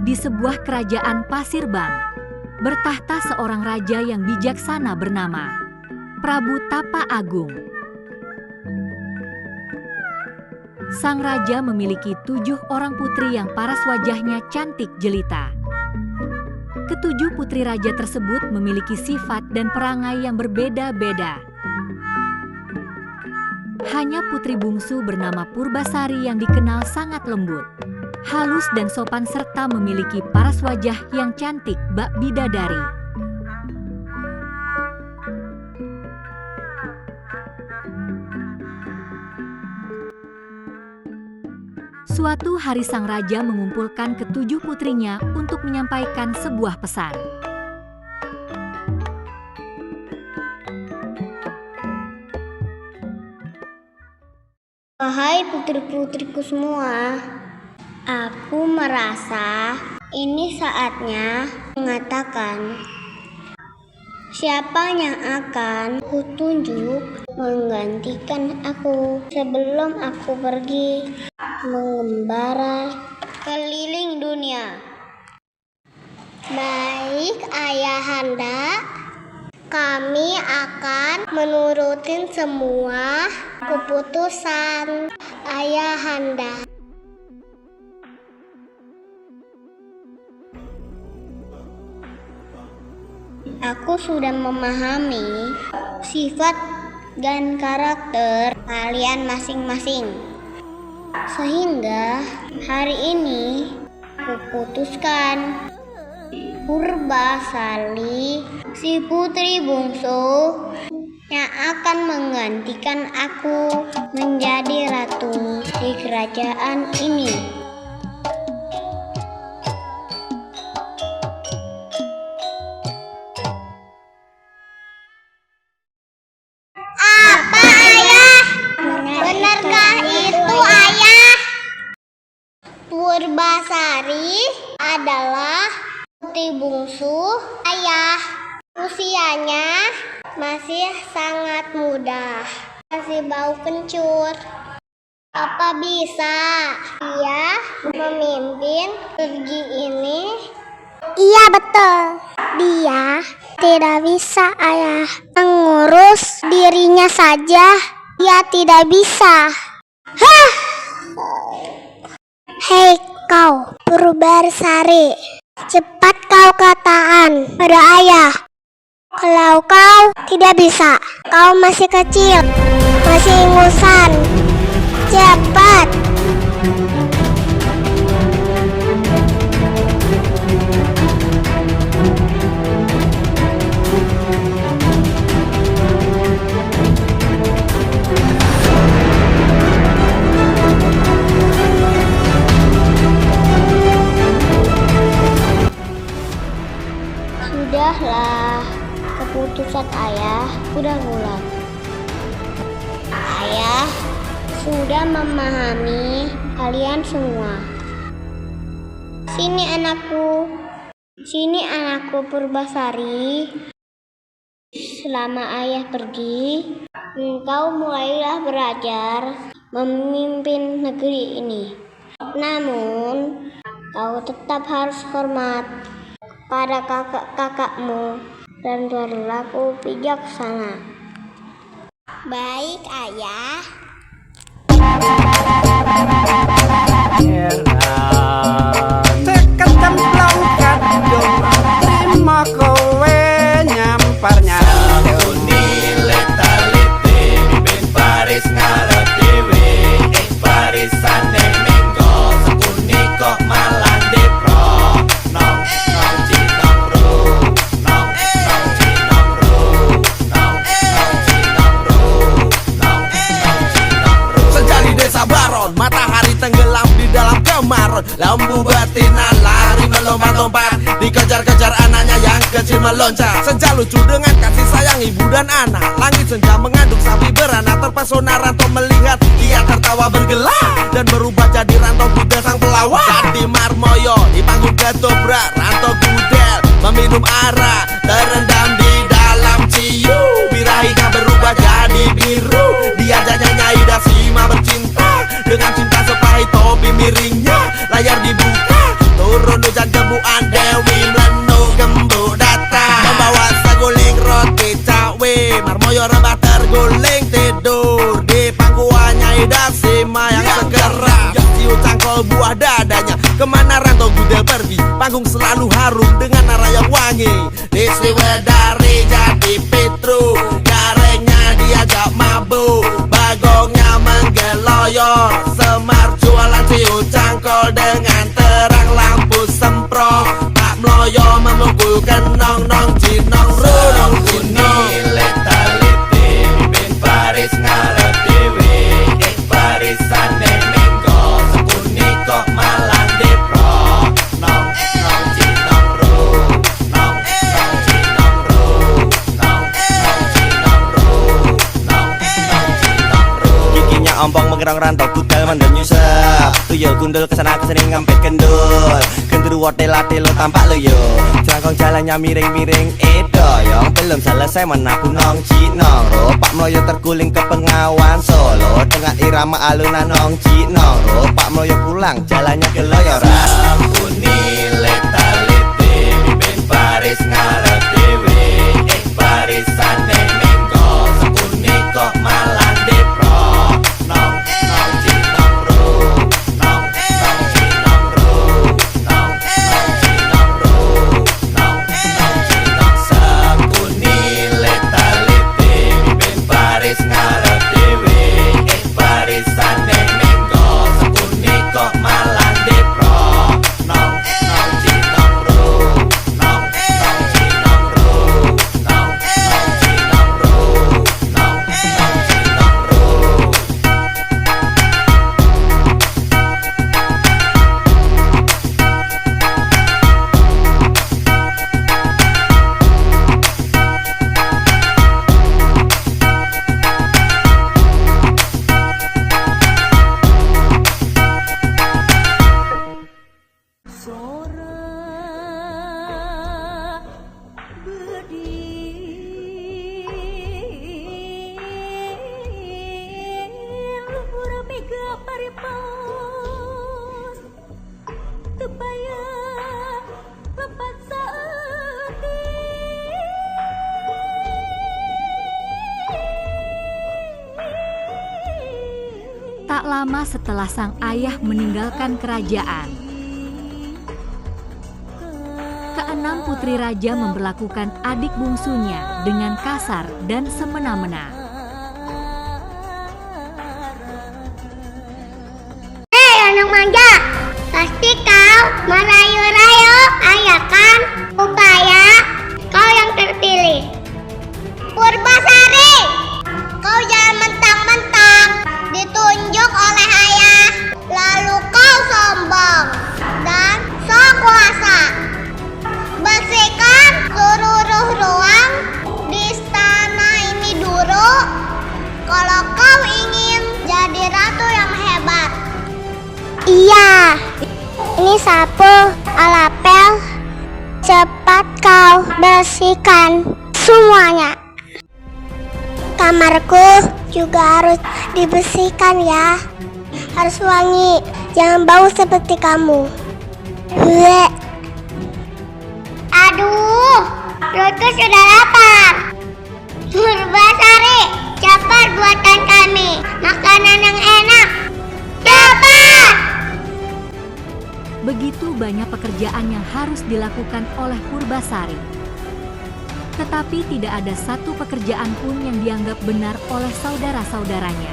Di sebuah kerajaan pasir bang, bertahta seorang raja yang bijaksana bernama Prabu Tapa Agung. Sang raja memiliki 7 orang putri yang paras wajahnya cantik jelita. Ketujuh putri raja tersebut memiliki sifat dan perangai yang berbeda-beda. Hanya putri bungsu bernama Purbasari yang dikenal sangat lembut, halus dan sopan serta memiliki paras wajah yang cantik bak bidadari. Suatu hari sang raja mengumpulkan ketujuh putrinya untuk menyampaikan sebuah pesan. Wahai putri-putriku semua, aku merasa ini saatnya mengatakan siapa yang akan kutunjuk menggantikan aku sebelum aku pergi mengembara keliling dunia. Baik ayahanda, kami akan menurutin semua keputusan ayahanda. Aku sudah memahami sifat dan karakter kalian masing-masing. Sehingga hari ini kuputuskan Purbasari, si putri bungsu yang akan menggantikan aku menjadi ratu di kerajaan ini. Apa ayah? Benarkah itu ayah? Purbasari adalah putri bungsu ayah. Usianya masih sangat muda, masih bau kencur. Apa bisa dia memimpin negeri ini? Iya betul, dia tidak bisa ayah. Mengurus dirinya saja dia tidak bisa. Hah! Hei kau Purbasari, cepat kau katakan pada ayah kalau kau tidak bisa. Kau masih kecil, masih ingusan. Cepat. Sudahlah, keputusan ayah sudah bulat. Ayah sudah memahami kalian semua. Sini anakku Purbasari. Selama ayah pergi, engkau mulailah belajar memimpin negeri ini. Namun, kau tetap harus hormat pada kakak-kakakmu dan berlaku bijaksana. Baik ayah. Tekan cemplung kadung terima kowe nyamparnya. Sauni leta-lete bibin Paris ngarep dewe Parisan neng minggo sekuni kok malah depro. Nong cinong ru, nong cinong ru, nong cinong ru, nong cinong ru. Sejak di desa Baron, matahari tenggelam di dalam kemaron. Lembu betina lari melompat-lompat, dikejar-kejar anaknya yang kecil meloncat. Senja lucu dengan kasih sayang ibu dan anak. Langit senja mengandung sapi beranak. Terpesona rantau melihat dia tertawa bergelar dan berubah jadi rantau kuda sang pelawak. Jadi Marmoyo di panggung ketoprak, rantau kudel meminum arak terendam di dalam ciu. Birahinya berubah jadi biru, dia janya Nyai Dasima bercinta dengan cinta sepahit topi miringnya. layar dibuka. Turun hujan debuan, Dewi melenu gembuk datang, membawa saguling roti cawe. Marmoyo rebah terguling tidur di pangkuannya Idasima yang segera. Ciu cangkol buah dadanya, kemana rantau gudel pergi. Panggung selalu harum dengan arah yang wangi. Di Sriwedari jadi Pitru, garengnya diajak mabuk, bagongnya menggeloyor. Semar jualan ciu cangkol dengan terang lampu semprot. Pak Mloyo memukul kenong nong cinong runong cinong. Letalite Bibin Paris ngarep dewe barisan minggo sekuni kok malang depro. Nong nong cinong ro, nong nong cinong ro, nong nong cinong ro, nong nong cinong ro. Giginya ompong mengerong rantau kudal mandan nyusap. Tuyul gundul kesana kesini ngempet kendul. Genderuwo tela-telo tampak lo yo. Jangkong jalannya miring-miring doyong. Belum selesai menabuh nong cinong ro. Pak Mloyo terguling ke pengawan Solo dengan irama alunan nong cinong ro. Pak Mloyo pulang jalannya keloyoran. Sampuni letalite Bibin Paris ngarep dewe barisan minggo sekuni kok malang depro. Nong nong cinong ro, nong nong cinong ro, nong nong cinong ro, nong nong cinong. Sekuni letalite Bibin Paris ngarep dewe barisan minggo sekuni kok malang depro. Nong nong cinong ro, nong nong cinong ro, nong nong cinong ro, nong nong cinong ro. Tak lama setelah sang ayah meninggalkan kerajaan, keenam putri raja memperlakukan adik bungsunya dengan kasar dan semena-mena. Hei anak manja, pasti kau merayu-rayu ayah kan? Upaya kau yang terpilih. Purbasari, kau jangan mentang-mentang ditunjuk oleh ayah, lalu kau sombong dan sok kuasa. Bersihkan seluruh ruang di istana ini dulu kalau kau ingin jadi ratu yang hebat. Iya, ini sapu, alapel, cepat kau bersihkan semuanya. Kamarku juga harus dibersihkan ya. Harus wangi, jangan bau seperti kamu. Bleh. Aduh, perutku sudah lapar. Purbasari, cepat buatkan kami makanan yang enak. Cepat! Begitu banyak pekerjaan yang harus dilakukan oleh Purbasari. Tetapi tidak ada satu pekerjaan pun yang dianggap benar oleh saudara-saudaranya.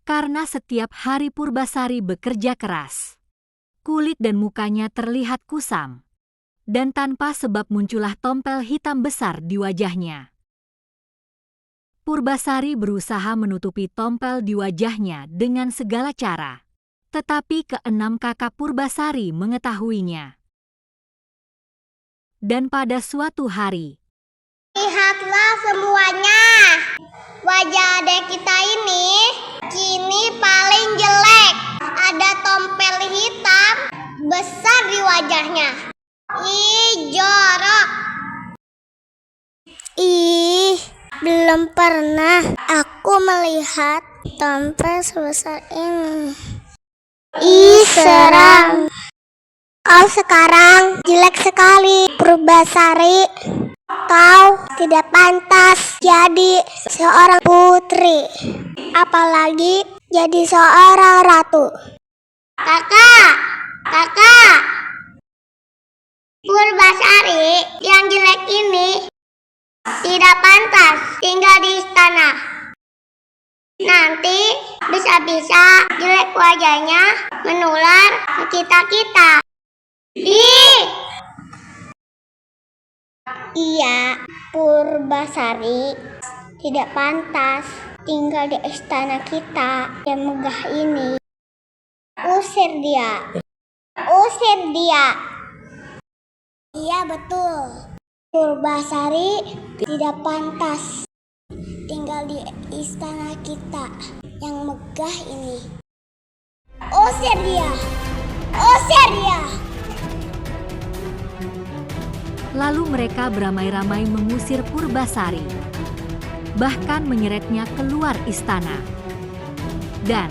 Karena setiap hari Purbasari bekerja keras, kulit dan mukanya terlihat kusam, dan tanpa sebab muncullah tompel hitam besar di wajahnya. Purbasari berusaha menutupi tompel di wajahnya dengan segala cara. Tetapi keenam kakak Purbasari mengetahuinya. Dan pada suatu hari, Lihatlah semuanya. Wajah adik kita ini kini paling jelek. Ada tompel hitam besar di wajahnya. Ih, jorok. Ih, belum Belum pernah aku melihat tompel sebesar ini. Ih, seram. Kau sekarang jelek sekali, Purbasari. Kau tidak pantas jadi seorang putri, apalagi jadi seorang ratu. Kakak, kakak, Purbasari yang jelek ini tidak pantas tinggal di istana. Nanti bisa-bisa jelek wajahnya menular ke kita-kita. Ih! Iya, Purbasari tidak pantas tinggal di istana kita yang megah ini. Usir dia. Usir dia. Iya, betul. Purbasari tidak pantas tinggal di istana kita yang megah ini. Usir dia. Usir dia. Lalu mereka beramai-ramai mengusir Purbasari, bahkan menyeretnya keluar istana. Dan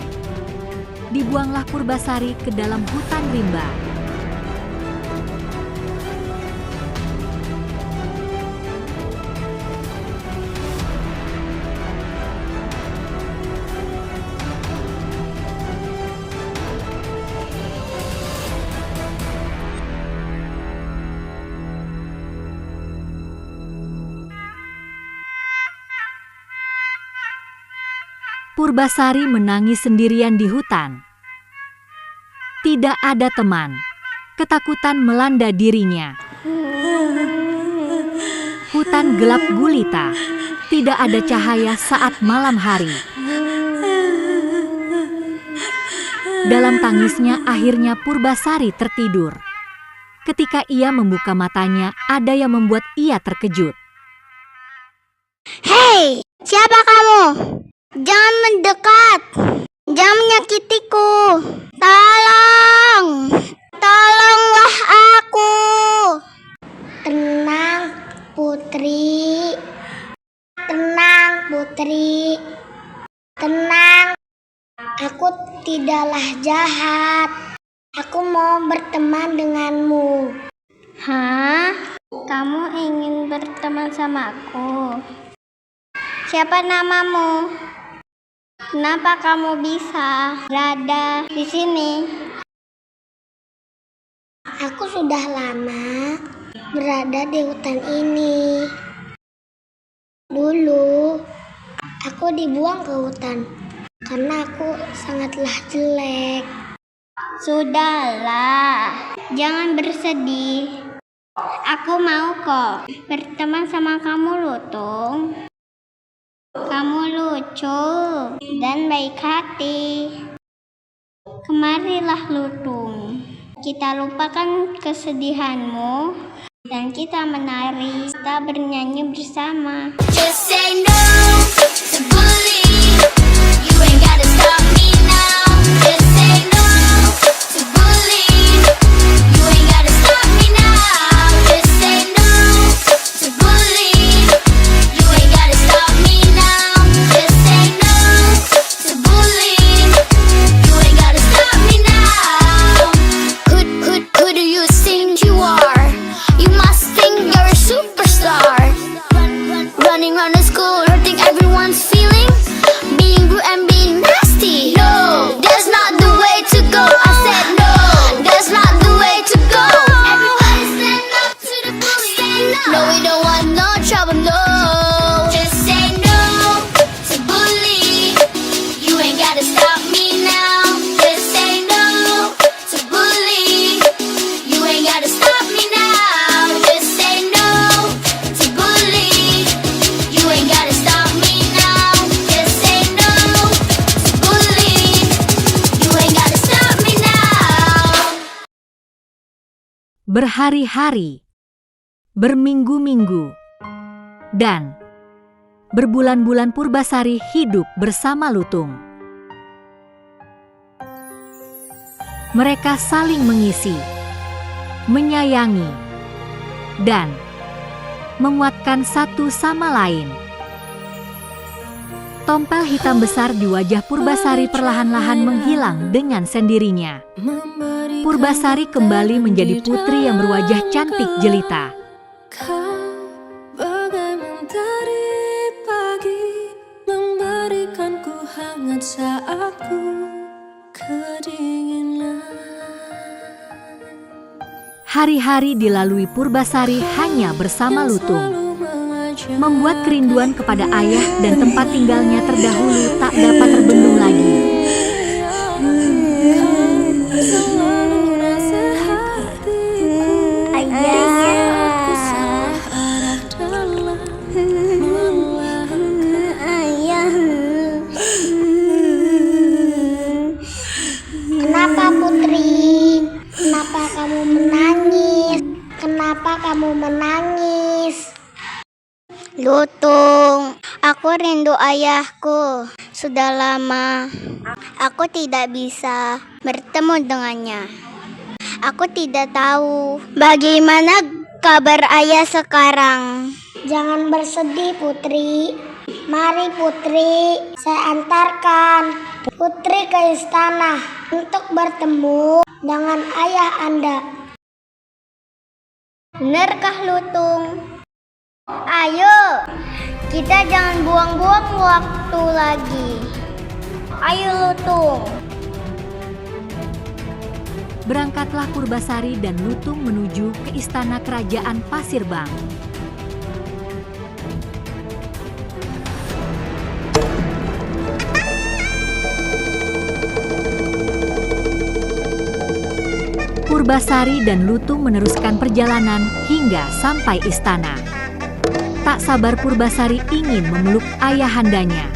dibuanglah Purbasari ke dalam hutan rimba. Purbasari menangis sendirian di hutan. Tidak ada teman. Ketakutan melanda dirinya. Hutan gelap gulita. Tidak ada cahaya saat malam hari. Dalam tangisnya akhirnya Purbasari tertidur. Ketika ia membuka matanya, ada yang membuat ia terkejut. Hei, siapa kamu? Jangan mendekat. Jangan menyakitiku. Tolong. Tolonglah aku. Tenang, Putri. Tenang, Putri. Tenang. Aku tidaklah jahat. Aku mau berteman denganmu. Hah? Kamu ingin berteman sama aku? Siapa namamu? Kenapa kamu bisa berada di sini? Aku sudah lama berada di hutan ini. Dulu, aku dibuang ke hutan karena aku sangatlah jelek. Sudahlah, jangan bersedih. Aku mau kok berteman sama kamu, Lutung. Kamu lucu dan baik hati. Kemarilah, Lutung. Kita lupakan kesedihanmu dan kita menari, kita bernyanyi bersama. Just say no to bullying. You ain't gotta stop me now. Just say no to bullying. You ain't gotta stop me now. Just say no to bullying. You ain't gotta stop me now. Just say no to bullying. You ain't gotta stop me now. Who do you think you are? You must think you're a superstar. Running around the school, hurting everyone's feelings, being rude and being nasty. No, that's not the way to go. I said no, that's not the way to go. Everybody stand up to the bully. No, we don't want no trouble, no. Just say no to bully. You ain't gotta stop me now. Just say no to bully. You ain't gotta stop me now. Just say no to bully. You ain't gotta stop me now. Just say no to bully. You ain't gotta stop me now. Berhari-hari, berminggu-minggu, dan berbulan-bulan Purbasari hidup bersama Lutung. Mereka saling mengisi, menyayangi, dan menguatkan satu sama lain. Tompel hitam besar di wajah Purbasari perlahan-lahan menghilang dengan sendirinya. Purbasari kembali menjadi putri yang berwajah cantik jelita. Bagai mentari pagi memberikanku hangat saat ku kedinginan. Hari-hari dilalui Purbasari hanya bersama Lutung, membuat kerinduan kepada ayah dan tempat tinggalnya terdahulu tak dapat terbendung lagi. Kenapa Putri? Kenapa kamu menangis? Kenapa kamu menangis? Lutung, aku rindu ayahku. Sudah lama aku tidak bisa bertemu dengannya. Aku tidak tahu bagaimana kabar ayah sekarang. Jangan bersedih Putri. Mari Putri, saya antarkan Putri ke istana untuk bertemu dengan ayah Anda. Benarkah Lutung? Ayo, kita jangan buang-buang waktu lagi. Ayo Lutung. Berangkatlah Purbasari dan Lutung menuju ke istana kerajaan Pasirbang. Purbasari dan Lutung meneruskan perjalanan hingga sampai istana. Tak sabar Purbasari ingin memeluk ayahandanya.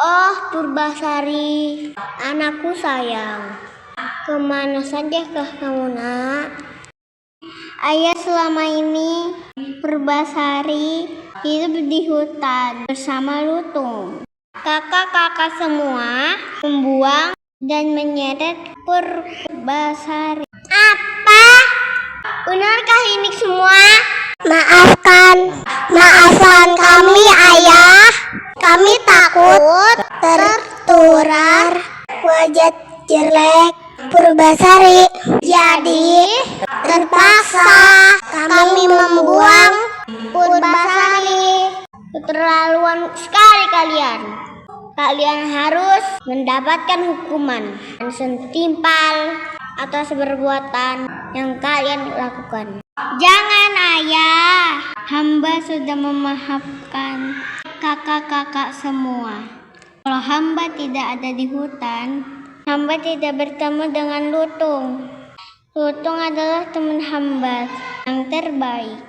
Oh Purbasari, anakku sayang, kemana sajakah kamu nak? Ayah selama ini Purbasari hidup di hutan bersama Lutung. Kakak-kakak semua membuang dan menyeret Purbasari. Apa? Benarkah ini semua? Maafkan kami ayah. Kami takut tertular wajah jelek Purbasari. Jadi terpaksa kami membuang Purbasari. Keterlaluan sekali kalian. Kalian harus mendapatkan hukuman dan setimpal atas perbuatan yang kalian lakukan. Jangan ayah, hamba sudah memaafkan kakak-kakak semua. Kalau hamba tidak ada di hutan, hamba tidak bertemu dengan Lutung. Lutung adalah teman hamba yang terbaik.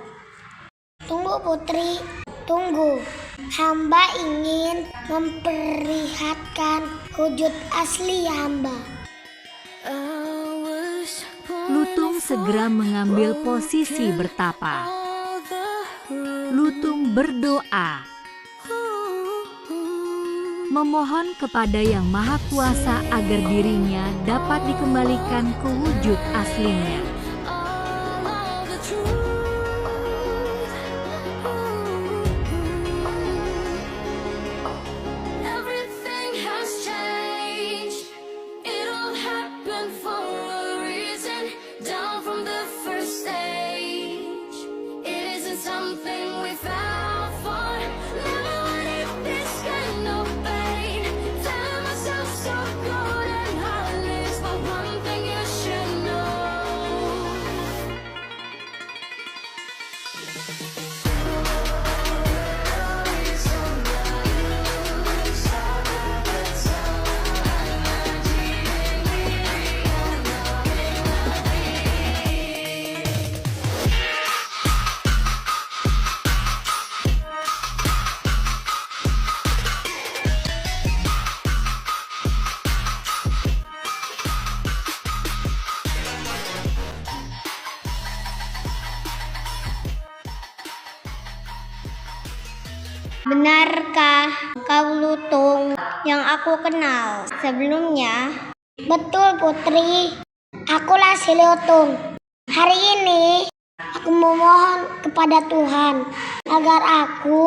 Tunggu Putri, tunggu. Hamba ingin memperlihatkan wujud asli hamba. Lutung segera mengambil posisi bertapa. Lutung berdoa. memohon kepada Yang Maha Kuasa agar dirinya dapat dikembalikan ke wujud aslinya. Everything has changed. It all happened for a reason. Down from the first stage. It isn't something we found for. Never wanted this kind of pain. Telling myself so good and heartless, but one thing you should know. Benarkah kau Lutung yang aku kenal sebelumnya? Betul Putri, akulah si Lutung. Hari ini aku memohon kepada Tuhan agar aku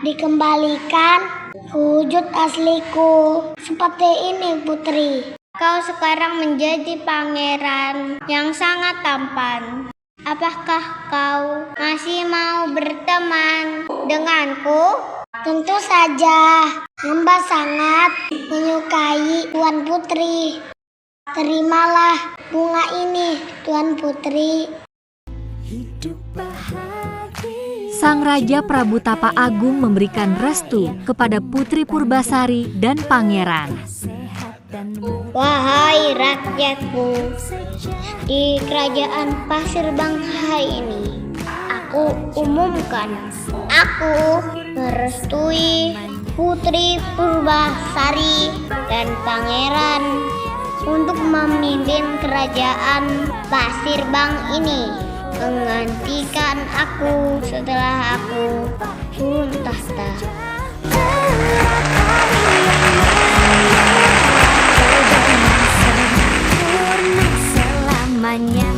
dikembalikan ke wujud asliku. Seperti ini Putri. Kau sekarang menjadi pangeran yang sangat tampan. Apakah kau masih mau berteman denganku? Tentu saja, hamba sangat menyukai Tuan Putri. Terimalah bunga ini, Tuan Putri. Sang Raja Prabu Tapa Agung memberikan restu kepada Putri Purbasari dan Pangeran. Wahai rakyatku, di kerajaan Pasir Banghai ini, aku umumkan, aku merestui Putri Purbasari dan Pangeran untuk memimpin kerajaan Pasir Bang ini, menggantikan aku setelah aku turun tahta. Selamanya.